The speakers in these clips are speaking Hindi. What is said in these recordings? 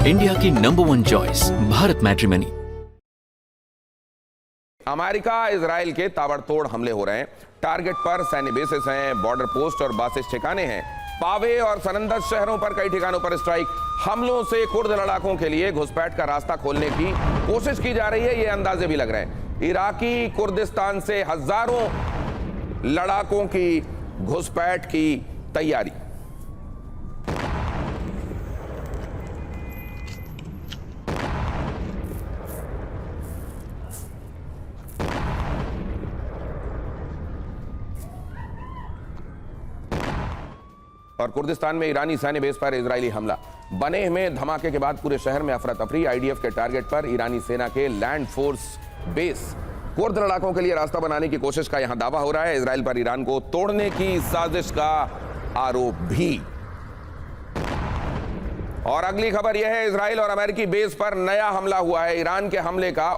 इंडिया की number 1 choice Bharat matrimony. America Israel के ताबड़तोड़ हमले हो रहे हैं। टारगेट पर सैन्य बेसेस हैं, बॉर्डर पोस्ट और बासेस ठिकाने हैं। पावे और सनंदज शहरों पर कई ठिकानों पर स्ट्राइक। हमलों से कुर्द लड़ाकों के लिए घुसपैठ का रास्ता खोलने की कोशिश की जा रही है, ये अंदाजे भी लग रहे हैं। इराकी कुर्दिस्तान से हजारों लड़ाकों की घुसपैठ की तैयारी। और कुर्दिस्तान में ईरानी सैन्य बेस पर इजरायली हमला। बने में धमाके के बाद पूरे शहर में अफरा तफरी। आईडीएफ के टारगेट पर ईरानी सेना के लैंड फोर्स बेस। कुर्द लड़ाकों के लिए रास्ता बनाने की कोशिश का यहां दावा हो रहा है। इजराइल पर ईरान को तोड़ने की साजिश का आरोप भी। और अगली खबर यह है, इजराइल और अमेरिकी बेस पर नया हमला हुआ है। ईरान के हमले का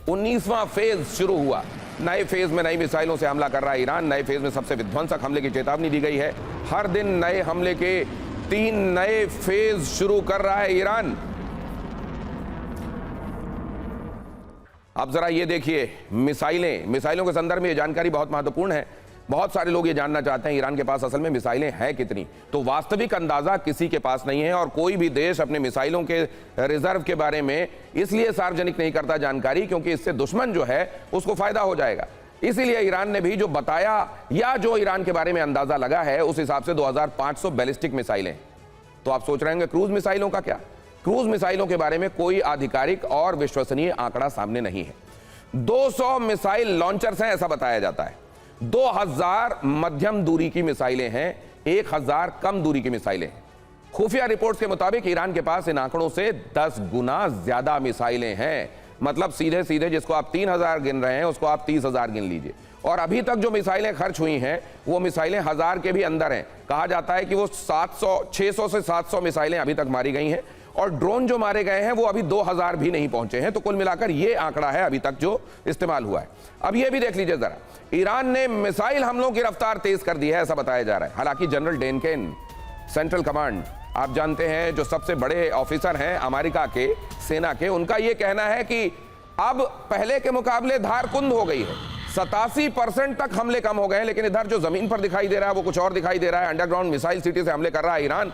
19वां फेज शुरू हुआ। नए फेज में नई मिसाइलों से हमला कर रहा है ईरान। नए फेज में सबसे विध्वंसक हमले की चेतावनी दी गई है। हर दिन नए हमले के 3 नए फेज शुरू कर रहा है ईरान। अब जरा ये देखिए, मिसाइलों के संदर्भ में ये जानकारी बहुत महत्वपूर्ण है। बहुत सारे लोग ये जानना चाहते हैं ईरान के पास असल में मिसाइलें हैं कितनी। तो वास्तविक अंदाजा किसी के पास नहीं है और कोई भी देश अपने मिसाइलों के रिजर्व के बारे में इसलिए सार्वजनिक नहीं करता जानकारी क्योंकि इससे दुश्मन जो है उसको फायदा हो जाएगा। इसीलिए ईरान ने भी जो बताया या जो ईरान के बारे में अंदाजा लगा है उस हिसाब से 2500 बैलिस्टिक मिसाइलें। तो आप सोच रहे होंगे क्रूज मिसाइलों का क्या? क्रूज मिसाइलों के बारे में कोई आधिकारिक और विश्वसनीय आंकड़ा सामने नहीं है। 200 मिसाइल लॉन्चर्स हैं ऐसा बताया जाता है। 2000 मध्यम दूरी की मिसाइलें हैं, 1000 कम दूरी की मिसाइलें हैं। खुफिया रिपोर्ट्स के मुताबिक ईरान के पास इन आंकड़ों से 10 गुना ज्यादा मिसाइलें हैं। मतलब सीधे सीधे जिसको आप 3000 गिन रहे हैं उसको आप 30,000 गिन लीजिए। और अभी तक जो मिसाइलें खर्च हुई हैं वो मिसाइलें 1000 के भी अंदर हैं। कहा जाता है कि वो 600 से 700 मिसाइलें अभी तक मारी गई हैं और ड्रोन जो मारे गए हैं वो अभी 2000 भी नहीं पहुंचे हैं। तो कुल मिलाकर ये आंकड़ा है अभी तक जो इस्तेमाल हुआ है। अब ये भी देख लीजिए जरा, ईरान ने मिसाइल हमलों की रफ्तार तेज कर दी है ऐसा बताया जा रहा है। हालांकि जनरल डेनकेन, सेंट्रल कमांड, आप जानते हैं जो सबसे बड़े ऑफिसर हैं अमेरिका के सेना के, उनका यह कहना है कि अब पहले के मुकाबले धार कुंद हो गई है। 87% तक हमले कम हो गए हैं। लेकिन इधर जो जमीन पर दिखाई दे रहा है वो कुछ और दिखाई दे रहा है। अंडरग्राउंड मिसाइल सिटी से हमले कर रहा है ईरान।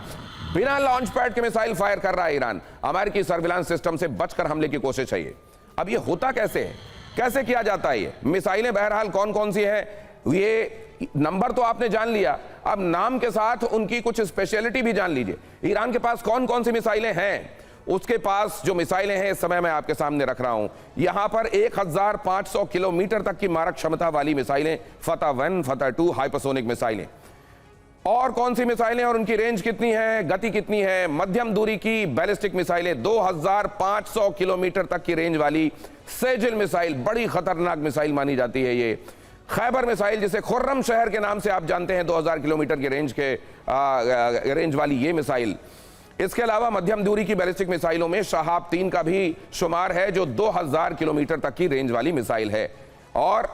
बिना लॉन्च पैड के मिसाइल फायर कर रहा है ईरान। अमेरिकी सर्विलांस सिस्टम से बचकर हमले की कोशिश है ये। अब ये होता कैसे है, कैसे किया जाता है ये? मिसाइलें बहरहाल कौन कौन सी है ये नंबर तो आपने जान लिया, अब नाम के साथ उनकी कुछ स्पेशलिटी भी जान लीजिए। ईरान के पास कौन कौन सी मिसाइलें हैं। उसके पास जो मिसाइलें हैं इस समय मैं आपके सामने रख रहा हूं। यहां पर 1500 किलोमीटर तक की मारक क्षमता वाली मिसाइलें, फतह 1, फतह 2 हाइपरसोनिक मिसाइलें। और कौन सी मिसाइलें और उनकी रेंज कितनी है, गति कितनी है? मध्यम दूरी की बैलिस्टिक मिसाइलें, 2500 किलोमीटर तक की रेंज वाली सेजिल मिसाइल, बड़ी खतरनाक मिसाइल मानी जाती है ये। खैबर मिसाइल जिसे खुर्रम शहर के नाम से आप जानते हैं, 2000 किलोमीटर की रेंज वाली ये मिसाइल। इसके अलावा मध्यम दूरी की बैलिस्टिक मिसाइलों में शहाब 3 का भी शुमार है जो 2000 किलोमीटर तक की रेंज वाली मिसाइल है। और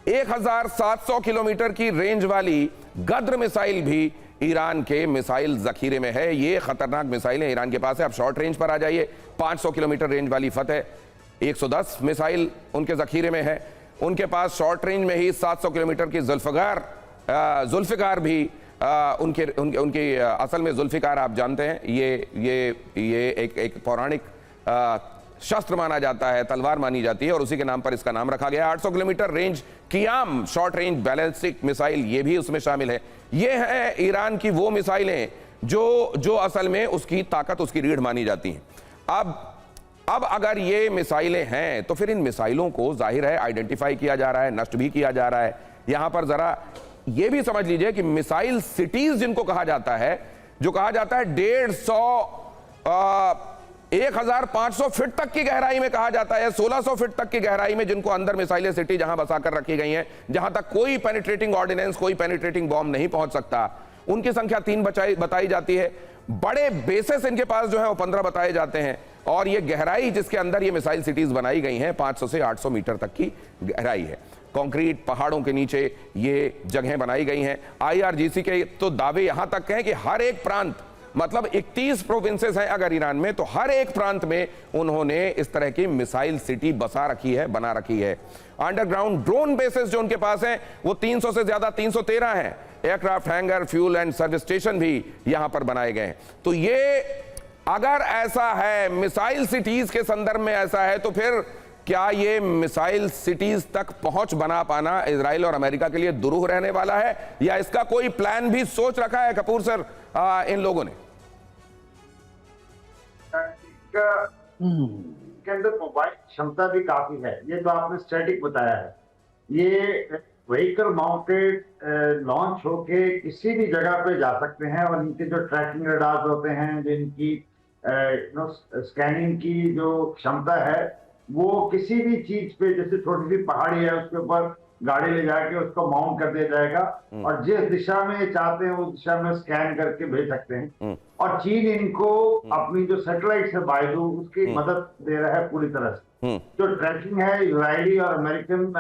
1700 किलोमीटर की रेंज वाली गद्र मिसाइल भी ईरान के मिसाइल जखीरे में है। ये खतरनाक मिसाइलें ईरान के पास है। अब शॉर्ट रेंज पर आ जाइए। 500 किलोमीटर रेंज वाली फतह 110 मिसाइल उनके जखीरे में है। उनके पास शॉर्ट रेंज में ही 700 किलोमीटर की जुल्फिकार भी उनकी असल में जुल्फिकार आप जानते हैं ये एक पौराणिक शस्त्र माना जाता है, तलवार मानी जाती है और उसी के नाम पर इसका नाम रखा गया। 800 kilometre range कियाम short range ballistic missile ये भी उसमें शामिल है। ये है ईरान की वो मिसाइलें जो असल में उसकी ताकत, उसकी रीढ़ मानी जाती हैं। अब अगर ये मिसाइलें हैं तो फिर इन मिसाइलों को जाहिर है आइडेंटिफाई किया जा रहा है, नष्ट भी किया जा रहा है। यहां पर जरा ये भी समझ लीजिए कि मिसाइल सिटीज जिनको कहा जाता है, जो कहा जाता है 1500 फीट तक की गहराई में कहा जाता है, 1600 फीट तक की गहराई में जिनको अंदर मिसाइलें सिटी जहां बसाकर रखी गई हैं, जहां तक कोई पेनिट्रेटिंग ऑर्डिनेंस, कोई पेनिट्रेटिंग बॉम्ब नहीं पहुंच सकता, उनकी संख्या 3 बताई जाती है। बड़े बेसेस इनके पास जो है वो 15 बताए जाते हैं। और ये गहराई जिसके अंदर ये मिसाइल सिटीज बनाई गई हैं 500 से 800 मीटर तक की गहराई है। कंक्रीट पहाड़ों के नीचे ये जगहें बनाई गई हैं। आईआरजीसी के तो दावे यहां तक हैं कि हर एक प्रांत मतलब 31 प्रोविंसेस हैं अगर ईरान में, तो हर एक प्रांत में उन्होंने इस तरह की मिसाइल सिटी बसा रखी है, बना रखी है। अंडरग्राउंड ड्रोन बेसेस जो उनके पास हैं वो 300 से ज्यादा, 313 हैं। Aircraft hanger, fuel and service station भी यहां पर बनाए गए हैं। तो ये अगर ऐसा है, मिसाइल सिटीज के संदर्भ में ऐसा है, तो फिर क्या ये मिसाइल सिटीज तक पहुंच बना पाना इजराइल और अमेरिका के लिए दुरूह रहने वाला है, या इसका कोई प्लान भी सोच रखा है कपूर सर इन लोगों ने? के अंदर मोबाइल क्षमता भी काफी है। ये तो आपने स्टैटिक बताया है। ये व्हीकल माउंटेड लॉन्च होके किसी भी जगह पे जा सकते हैं, और इनके जो ट्रैकिंग रडार्स होते हैं, जिनकी स्कैनिंग की जो क्षमता है, वो किसी भी चीज पे, जैसे छोटी सी पहाड़ी है उसके ऊपर गाड़ी ले जाके उसको माउंट कर दिया जाएगा, और जिस दिशा में चाहते हैं उस दिशा में स्कैन करके भेज सकते हैं। और चीन इनको अपनी जो सैटेलाइट है बायडू, उसकी मदद दे रहा है पूरी तरह से। जो ट्रैकिंग है इजरायली और अमेरिकन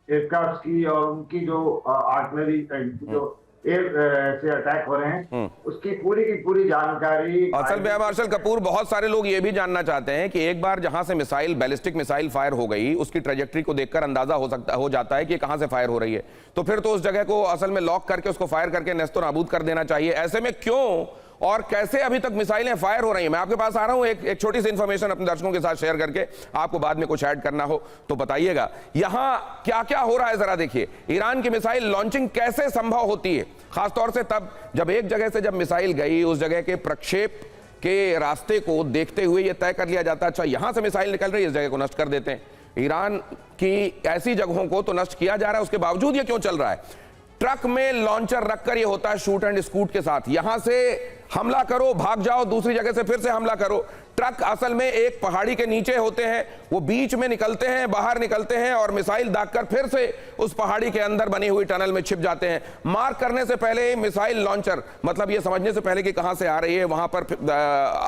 एयरक्राफ्ट की, और उनकी जो आर्टिलरी जो एयर से अटैक हो रहे हैं, उसकी पूरी जानकारी। असल में मार्शल कपूर, बहुत सारे लोग ये भी जानना चाहते हैं कि एक बार जहां से मिसाइल, बैलिस्टिक मिसाइल फायर हो गई, उसकी ट्रेजेक्ट्री को देखकर अंदाजा हो जाता है कि कहां से फायर हो रही है, तो फिर तो उस जगह को असल में लॉक करके उसको फायर करके नेस्तो नाबूद कर देना चाहिए। ऐसे में क्यों और कैसे अभी तक मिसाइलें फायर हो रही हैं? मैं आपके पास आ रहा हूं एक छोटी सी इंफॉर्मेशन अपने दर्शकों के साथ शेयर करके, आपको बाद में कुछ ऐड करना हो तो बताइएगा। यहां क्या क्या हो रहा है जरा देखिए। ईरान की मिसाइल लॉन्चिंग कैसे संभव होती है, खासतौर से तब जब एक जगह से जब मिसाइल गई, उस जगह के प्रक्षेप के रास्ते को देखते हुए यह तय कर लिया जाता है, अच्छा यहां से मिसाइल निकल रही है, इस जगह को नष्ट कर देते हैं। ईरान की ऐसी जगहों को तो नष्ट किया जा रहा है, उसके बावजूद ये क्यों चल रहा है? ट्रक में लॉन्चर रखकर ये होता है शूट एंड स्कूट के साथ, यहां से हमला करो, भाग जाओ, दूसरी जगह से फिर से हमला करो। ट्रक असल में एक पहाड़ी के नीचे होते हैं, वो बीच में निकलते हैं, बाहर निकलते हैं और मिसाइल दागकर फिर से उस पहाड़ी के अंदर बनी हुई टनल में छिप जाते हैं। मार्क करने से पहले मिसाइल लॉन्चर, मतलब ये समझने से पहले कि कहां से आ रही है, वहां पर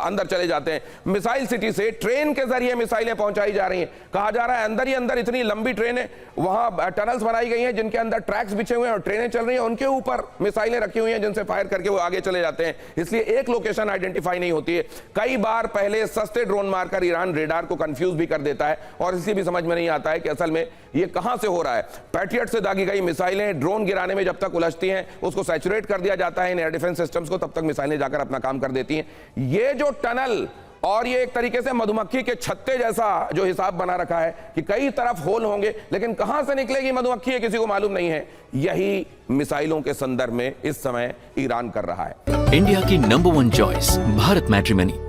अंदर चले जाते हैं। मिसाइल सिटी से ट्रेन के जरिए मिसाइलें पहुंचाई जा रही हैं। कहा जा रहा है अंदर ही अंदर इतनी लंबी ट्रेन है, वहां टनल्स बनाई गई हैं जिनके अंदर ट्रैक्स बिछे हुए हैं और ट्रेनें चल रही हैं, उनके ऊपर मिसाइलें रखी हुई हैं जिनसे फायर करके वो आगे चले जाते हैं। इसलिए एक लोकेशन आइडेंटिफाई नहीं होती है। कई बार पहले सस्ते ड्रोन मारकर ईरान रेडार को कंफ्यूज भी कर देता है, और इसलिए भी समझ में नहीं आता है कि असल में ये कहां से हो रहा है। पैट्रियट से दागी गई मिसाइलें ड्रोन गिराने में जब तक उलझती हैं, उसको सैचुरेट कर दिया जाता है इन एयर डिफेंस सिस्टम्स को, तब तक मिसाइलें जाकर अपना काम कर देती हैं। ये जो टनल और ये एक तरीके से मधुमक्खी के छत्ते जैसा जो हिसाब बना रखा है कि कई तरफ होल होंगे, लेकिन कहां से निकलेगी मधुमक्खी ये किसी को मालूम नहीं है। यही मिसाइलों के संदर्भ में इस समय ईरान कर रहा है। इंडिया की नंबर 1 चॉइस भारत मैट्रिमनी।